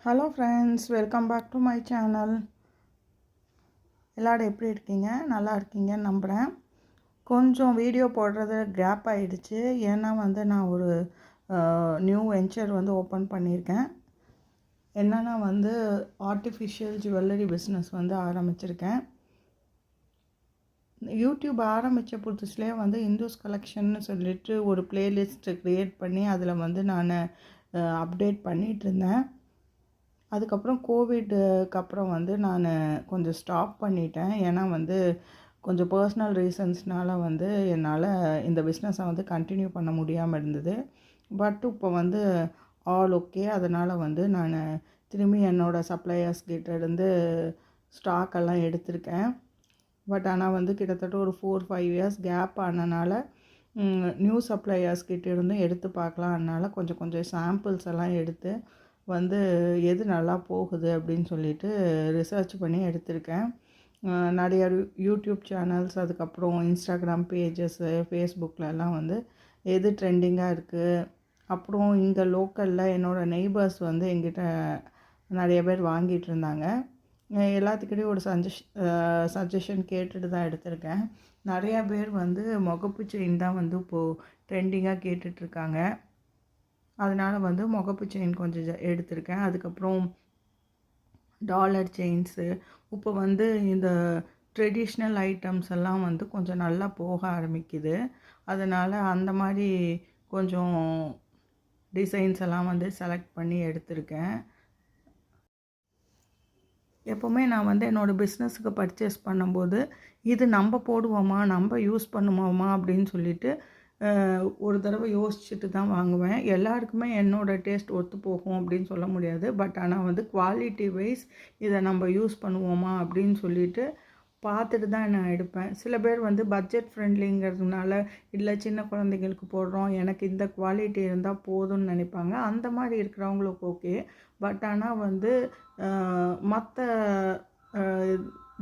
Hello friends, welcome back to my channel. எல்லோரும் எப்படி இருக்கீங்க? நல்லா இருக்கீங்கன்னு நம்புகிறேன். கொஞ்சம் வீடியோ போடுறது கேப் ஆகிடுச்சு. ஏன்னா நான் ஒரு நியூ வெஞ்சர் ஓப்பன் பண்ணியிருக்கேன். என்னென்னா ஆர்டிஃபிஷியல் ஜுவல்லரி பிஸ்னஸ் ஆரம்பிச்சிருக்கேன். யூடியூப் ஆரம்பித்த புதுசுலேயே இந்துஸ் கலெக்ஷன்னு சொல்லிட்டு ஒரு பிளேலிஸ்ட்டு க்ரியேட் பண்ணி அதில் நான் அப்டேட் பண்ணிகிட்டு இருந்தேன். அதுக்கப்புறம் கோவிடுக்கு அப்புறம் நான் கொஞ்சம் ஸ்டாப் பண்ணிட்டேன். ஏன்னா கொஞ்சம் பர்சனல் ரீசன்ஸ்னால் என்னால் இந்த பிஸ்னஸை கண்டினியூ பண்ண முடியாமல் இருந்தது. பட் இப்போ ஆல் ஓகே. அதனால் நான் திரும்பி என்னோடய சப்ளையர்ஸ் கிட்டேருந்து ஸ்டாக்கெல்லாம் எடுத்திருக்கேன். பட் ஆனால் கிட்டத்தட்ட ஒரு 4-5 இயர்ஸ் கேப் ஆனனால நியூ சப்ளையர்ஸ் கிட்டேருந்தும் எடுத்து பார்க்கலாம். அதனால் கொஞ்சம் சாம்பிள்ஸ் எல்லாம் எடுத்து எது நல்லா போகுது அப்படின்னு சொல்லிட்டு ரிசர்ச் பண்ணி எடுத்திருக்கேன். நிறைய யூடியூப் சேனல்ஸ், அதுக்கப்புறம் இன்ஸ்டாகிராம் பேஜஸ்ஸு, ஃபேஸ்புக்கிலலாம் எது ட்ரெண்டிங்காக இருக்குது. அப்புறம் இங்கே லோக்கலில் என்னோடய நெய்பர்ஸ் எங்கிட்ட நிறைய பேர் வாங்கிட்டு இருந்தாங்க. எல்லாத்துக்கிட்டையும் ஒரு சஜஷன் கேட்டுட்டு தான் எடுத்திருக்கேன். நிறையா பேர் முகப்பு செயின் தான் இப்போது ட்ரெண்டிங்காக கேட்டுட்ருக்காங்க. அதனால் முகப்பு செயின் கொஞ்சம் எடுத்திருக்கேன். அதுக்கப்புறம் டாலர் செயின்ஸு, இப்போ இந்த ட்ரெடிஷ்னல் ஐட்டம்ஸ் எல்லாம் கொஞ்சம் நல்லா போக ஆரம்பிக்குது. அதனால் அந்த மாதிரி கொஞ்சம் டிசைன்ஸ் எல்லாம் செலக்ட் பண்ணி எடுத்திருக்கேன். எப்போவுமே நான் என்னோடய பிஸ்னஸுக்கு பர்ச்சேஸ் பண்ணும்போது இது நம்ம போடுவோமா, நம்ம யூஸ் பண்ணுவோமா அப்படின்னு சொல்லிட்டு ஒரு தடவை யோசிச்சுட்டு தான் வாங்குவேன். எல்லாருக்குமே என்னோடய டேஸ்ட் ஒத்து போகும் அப்படின்னு சொல்ல முடியாது. பட் ஆனால் குவாலிட்டி வைஸ் இதை நம்ம யூஸ் பண்ணுவோமா அப்படின்னு சொல்லிட்டு பார்த்துட்டு தான் நான் எடுப்பேன். சில பேர் பட்ஜெட் ஃப்ரெண்ட்லிங்கிறதுனால, இல்லை சின்ன குழந்தைங்களுக்கு போடுறோம், எனக்கு இந்த குவாலிட்டி இருந்தால் போதும்னு நினைப்பாங்க. அந்த மாதிரி இருக்கிறவங்களுக்கு ஓகே. பட் ஆனால் மற்ற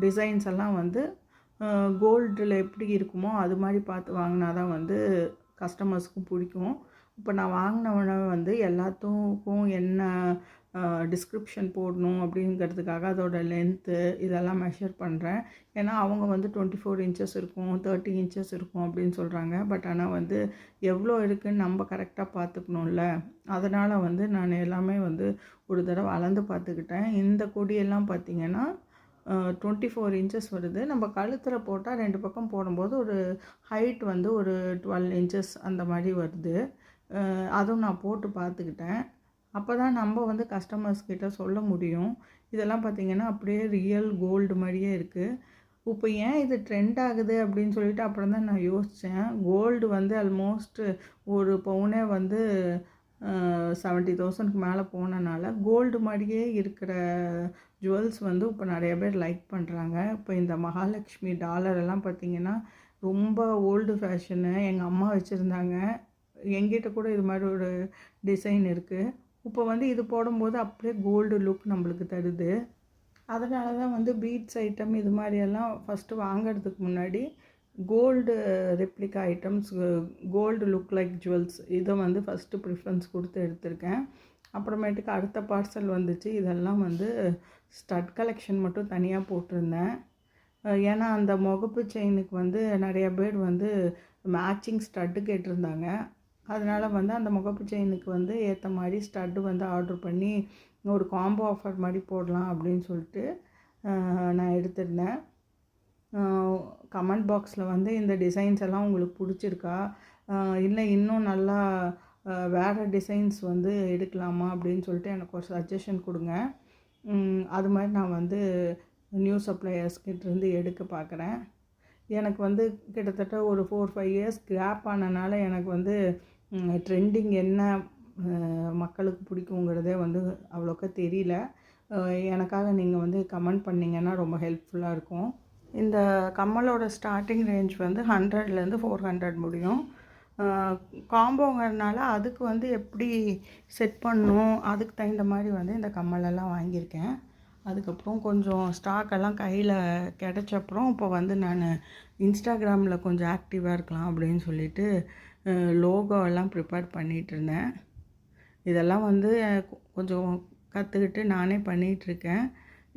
டிசைன்ஸ் எல்லாம் கோல்டில் எப்படி இருக்குமோ அது மாதிரி பார்த்து வாங்கினா தான் கஸ்டமர்ஸ்க்கும் பிடிக்கும். இப்போ நான் வாங்கினவனை எல்லாத்துக்கும் என்ன டிஸ்கிரிப்ஷன் போடணும் அப்படிங்கிறதுக்காக அதோட லென்த்து இதெல்லாம் மெஷர் பண்ணுறேன். ஏன்னா அவங்க 24 இன்ச்சஸ் இருக்கும், 30 இன்ச்சஸ் இருக்கும் அப்படின்னு சொல்கிறாங்க. பட் ஆனால் எவ்வளோ இருக்குதுன்னு நம்ம கரெக்டாக பார்த்துக்கணும்ல. அதனால் நான் எல்லாமே ஒரு தடவை அளந்து பார்த்துக்கிட்டேன். இந்த கொடியெல்லாம் பார்த்திங்கன்னா 24 இன்ச்சஸ் வருது. நம்ம கழுத்தில் போட்டால் 2 பக்கம் போடும்போது ஒரு ஹைட் ஒரு 12 இன்ச்சஸ் அந்த மாதிரி வருது. அதுவும் நான் போட்டு பார்த்துக்கிட்டேன். அப்போ தான் நம்ம கஸ்டமர்ஸ் கிட்ட சொல்ல முடியும். இதெல்லாம் பார்த்திங்கன்னா அப்படியே ரியல் கோல்டு மாதிரியே இருக்குது. இப்போ ஏன் இது ட்ரெண்ட் ஆகுது அப்படின்னு சொல்லிட்டு அப்புறம் தான் நான் யோசித்தேன். கோல்டு ஆல்மோஸ்ட் ஒரு பவுனே 70,000க்கு மேலே போனனால கோல்டு மாதிரியே இருக்கிற ஜுவல்ஸ் இப்போ நிறைய பேர் லைக் பண்ணுறாங்க. இப்போ இந்த மகாலட்சுமி டாலர் எல்லாம் பார்த்திங்கன்னா ரொம்ப ஓல்டு ஃபேஷனு. எங்கள் அம்மா வச்சுருந்தாங்க. எங்கிட்ட கூட இது மாதிரி ஒரு டிசைன் இருக்குது. இப்போ இது போடும்போது அப்படியே கோல்டு லுக் நம்மளுக்கு தருது. அதனால தான் பீட்ஸ் ஐட்டம் இது மாதிரியெல்லாம் ஃபஸ்ட்டு வாங்கிறதுக்கு முன்னாடி gold replica items, gold look like jewels இதை ஃபஸ்ட்டு ப்ரிஃபரன்ஸ் கொடுத்து எடுத்திருக்கேன். அப்புறமேட்டுக்கு அடுத்த பார்சல் வந்துச்சு. இதெல்லாம் ஸ்டட் கலெக்ஷன் மட்டும் தனியாக போட்டிருந்தேன். ஏன்னா அந்த முகப்பு செயினுக்கு நிறைய பேர் மேட்சிங் ஸ்டட்டு கேட்டிருந்தாங்க. அதனால் அந்த முகப்பு செயினுக்கு ஏற்ற மாதிரி ஸ்டட்டு ஆர்டர் பண்ணி ஒரு காம்போ ஆஃபர் மாதிரி போடலாம் அப்படின்னு சொல்லிட்டு நான் எடுத்திருந்தேன். கமெண்ட் பாக்ஸில் இந்த டிசைன்ஸ் எல்லாம் உங்களுக்கு பிடிச்சிருக்கா, இல்லை இன்னும் நல்லா வேறு டிசைன்ஸ் எடுக்கலாமா அப்படின்னு சொல்லிட்டு எனக்கு ஒரு சஜஷன் கொடுங்க. அது மாதிரி நான் நியூ சப்ளையர்ஸ்கிட்டேருந்து எடுக்க பார்க்குறேன். எனக்கு கிட்டத்தட்ட ஒரு 4-5 இயர்ஸ் கேப் ஆனனால எனக்கு ட்ரெண்டிங் என்ன மக்களுக்கு பிடிக்குங்கிறதே அவ்வளோக்கா தெரியல. எனக்காக நீங்கள் கமெண்ட் பண்ணிங்கன்னா ரொம்ப ஹெல்ப்ஃபுல்லாக இருக்கும். இந்த கம்மலோட ஸ்டார்டிங் ரேஞ்ச் 100லேருந்து 400 முடியும். காம்போங்கிறதுனால அதுக்கு எப்படி செட் பண்ணணும், அதுக்கு தகுந்த மாதிரி இந்த கம்மலெல்லாம் வாங்கியிருக்கேன். அதுக்கப்புறம் கொஞ்சம் ஸ்டாக்கெல்லாம் கையில் கிடச்சப்புறம் இப்போ நான் இன்ஸ்டாகிராமில் கொஞ்சம் ஆக்டிவாக இருக்கலாம் அப்படின்னு சொல்லிட்டு லோகோ எல்லாம் ப்ரிப்பேர் பண்ணிகிட்ருந்தேன். இதெல்லாம் கொஞ்சம் கற்றுக்கிட்டு நானே பண்ணிகிட்ருக்கேன்.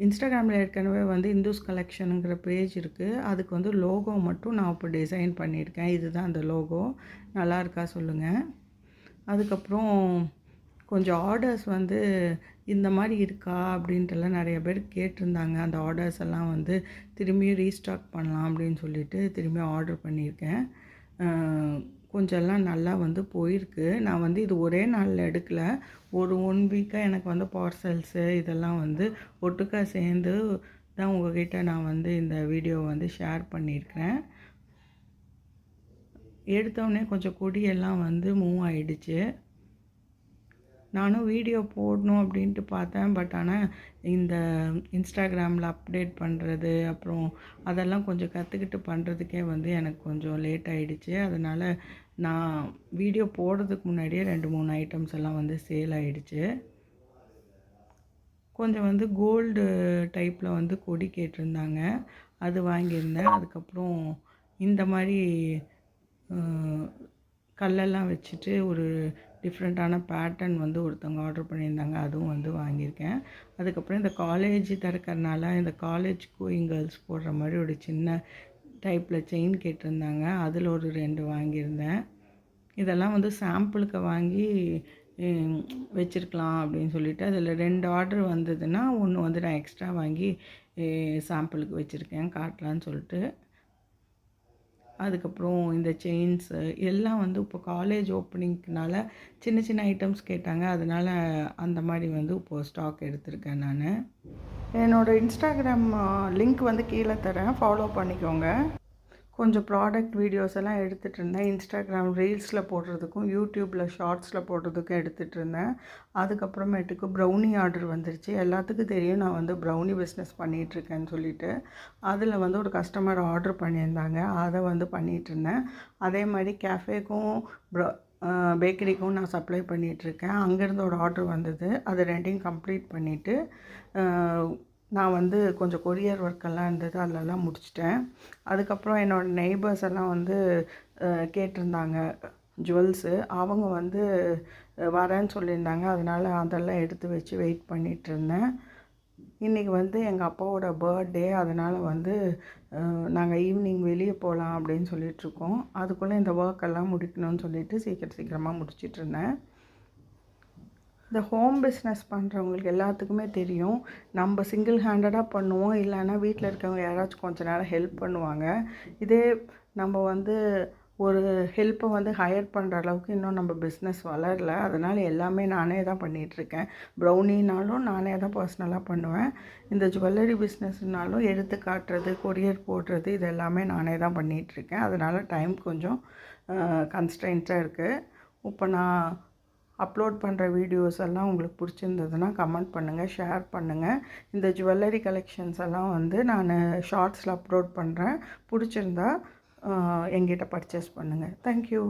இன்ஸ்டாகிராமில் ஏற்கனவே வந்து இந்துஸ் கலெக்ஷனுங்கிற பேஜ் இருக்குது. அதுக்கு வந்து லோகோ மட்டும் நான் இப்போ டிசைன் பண்ணியிருக்கேன். இதுதான் அந்த லோகோ. நல்லா இருக்கா சொல்லுங்கள். அதுக்கப்புறம் கொஞ்சம் ஆர்டர்ஸ் வந்து இந்த மாதிரி இருக்கா அப்படின்ட்டுலாம் நிறைய பேர் கேட்டிருந்தாங்க. அந்த ஆர்டர்ஸ் எல்லாம் வந்து திரும்பியும் ரீஸ்டாக் பண்ணலாம் அப்படின்னு சொல்லிட்டு திரும்பியும் ஆர்டர் பண்ணியிருக்கேன். கொஞ்சம் எல்லாம் நல்லா வந்து போயிருக்கு. நான் வந்து இது ஒரே நாளில் எடுக்கலை. ஒரு 1 வீக்காக எனக்கு வந்து பார்சல்ஸு இதெல்லாம் வந்து ஒட்டுக்கா சேர்ந்து தான் உங்கள்கிட்ட நான் வந்து இந்த வீடியோ வந்து ஷேர் பண்ணியிருக்கிறேன். எடுத்தோடனே கொஞ்சம் கொடியெல்லாம் வந்து மூவ் ஆகிடுச்சு. நானும் வீடியோ போடணும் அப்படின்ட்டு பார்த்தேன். பட் ஆனால் இந்த இன்ஸ்டாகிராமில் அப்டேட் பண்ணுறது அப்புறம் அதெல்லாம் கொஞ்சம் கற்றுக்கிட்டு பண்ணுறதுக்கே வந்து எனக்கு கொஞ்சம் லேட் ஆகிடுச்சு. அதனால் நான் வீடியோ போடுறதுக்கு முன்னாடியே 2-3 ஐட்டம்ஸ் எல்லாம் வந்து சேல் ஆகிடுச்சு. கொஞ்சம் வந்து கோல்டு டைப்பில் வந்து கொடி கேட்டிருந்தாங்க, அது வாங்கியிருந்தேன். அதுக்கப்புறம் இந்த மாதிரி கல்லெல்லாம் வச்சுட்டு ஒரு டிஃப்ரெண்ட்டான பேட்டர்ன் வந்து ஒருத்தவங்க ஆர்டர் பண்ணியிருந்தாங்க, அதுவும் வந்து வாங்கியிருக்கேன். அதுக்கப்புறம் இந்த காலேஜ் திறக்கறனால இந்த காலேஜ் கோயிங் கேர்ள்ஸ் போடுற மாதிரி ஒரு சின்ன டைப்பில் செயின் கேட்டிருந்தாங்க, அதில் ஒரு 2 வாங்கியிருந்தேன். இதெல்லாம் வந்து சாம்பிளுக்கு வாங்கி வச்சுருக்கலாம் அப்படின்னு சொல்லிவிட்டு அதில் 2 ஆர்டர் வந்ததுன்னா 1 வந்து நான் எக்ஸ்ட்ரா வாங்கி சாம்பிளுக்கு வச்சுருக்கேன் காட்டலான்னு சொல்லிட்டு. அதுக்கப்புறம் இந்த செயின்ஸு எல்லாம் வந்து இப்போ காலேஜ் ஓப்பனிங்க்குனால சின்ன சின்ன ஐட்டம்ஸ் கேட்டாங்க. அதனால் அந்த மாதிரி வந்து இப்போது ஸ்டாக் எடுத்திருக்கேன் நான். என்னோடய இன்ஸ்டாகிராம் லிங்க் வந்து கீழே தரேன், ஃபாலோ பண்ணிக்கோங்க. கொஞ்சம் ப்ராடக்ட் வீடியோஸ் எல்லாம் எடுத்துகிட்டு இருந்தேன். இன்ஸ்டாகிராம் ரீல்ஸில் போடுறதுக்கும் யூடியூப்பில் ஷார்ட்ஸில் போடுறதுக்கும் எடுத்துகிட்டு இருந்தேன். அதுக்கப்புறமேட்டுக்கு ப்ரௌனி ஆர்டர் வந்துருச்சு. எல்லாத்துக்கும் தெரியும் நான் வந்து ப்ரௌனி பிஸ்னஸ் பண்ணிகிட்ருக்கேன்னு சொல்லிட்டு. அதில் வந்து ஒரு கஸ்டமர் ஆர்டர் பண்ணியிருந்தாங்க, அதை வந்து பண்ணிகிட்ருந்தேன். அதே மாதிரி கேஃபேக்கும் பேக்கரிக்கும் நான் சப்ளை பண்ணிகிட்ருக்கேன். அங்கேருந்து ஒரு ஆர்டர் வந்தது, அது 2யும் கம்ப்ளீட் பண்ணிவிட்டு நான் வந்து கொஞ்சம் கொரியர் ஒர்க்கெல்லாம் இருந்தது, அதிலெல்லாம் முடிச்சிட்டேன். அதுக்கப்புறம் என்னோடய நெய்பர்ஸ் எல்லாம் வந்து கேட்டிருந்தாங்க ஜுவல்ஸு. அவங்க வந்து வரேன்னு சொல்லியிருந்தாங்க, அதனால் அதெல்லாம் எடுத்து வச்சு வெயிட் பண்ணிகிட்ருந்தேன். இன்றைக்கி வந்து எங்கள் அப்பாவோட பர்த்டே, அதனால் வந்து நாங்கள் ஈவினிங் வெளியே போகலாம் அப்படின்னு சொல்லிகிட்ருக்கோம். அதுக்குள்ளே இந்த ஒர்க்கெல்லாம் முடிக்கணும்னு சொல்லிவிட்டு சீக்கிரமாக முடிச்சிட்ருந்தேன். இந்த ஹோம் பிஸ்னஸ் பண்ணுறவங்களுக்கு எல்லாத்துக்குமே தெரியும், நம்ம சிங்கிள் ஹேண்டடாக பண்ணுவோம், இல்லைன்னா வீட்டில் இருக்கவங்க யாராச்சும் கொஞ்ச நேரம் ஹெல்ப் பண்ணுவாங்க. இதே நம்ம வந்து ஒரு ஹெல்ப்பை வந்து ஹையர் பண்ணுற அளவுக்கு இன்னும் நம்ம பிஸ்னஸ் வளரல. அதனால் எல்லாமே நானே தான் பண்ணிகிட்ருக்கேன். ப்ரௌனினாலும் நானே தான் பர்சனலாக பண்ணுவேன். இந்த ஜுவல்லரி பிஸ்னஸ்னாலும் எடுத்து காட்டுறது, கொரியர் போடுறது, இது எல்லாமே நானே தான் பண்ணிகிட்ருக்கேன். அதனால் டைம் கொஞ்சம் கன்ஸ்ட்ரெயின்ஸாக இருக்குது. இப்போ நான் அப்லோட் பண்ணுற வீடியோஸ் எல்லாம் உங்களுக்கு பிடிச்சிருந்ததுன்னா கமெண்ட் பண்ணுங்கள், ஷேர் பண்ணுங்கள். இந்த ஜுவல்லரி கலெக்ஷன்ஸ் எல்லாம் வந்து நான் ஷார்ட்ஸில் அப்லோட் பண்ணுறேன். பிடிச்சிருந்தா என்கிட்ட பர்ச்சேஸ் பண்ணுங்கள். தேங்க்யூ.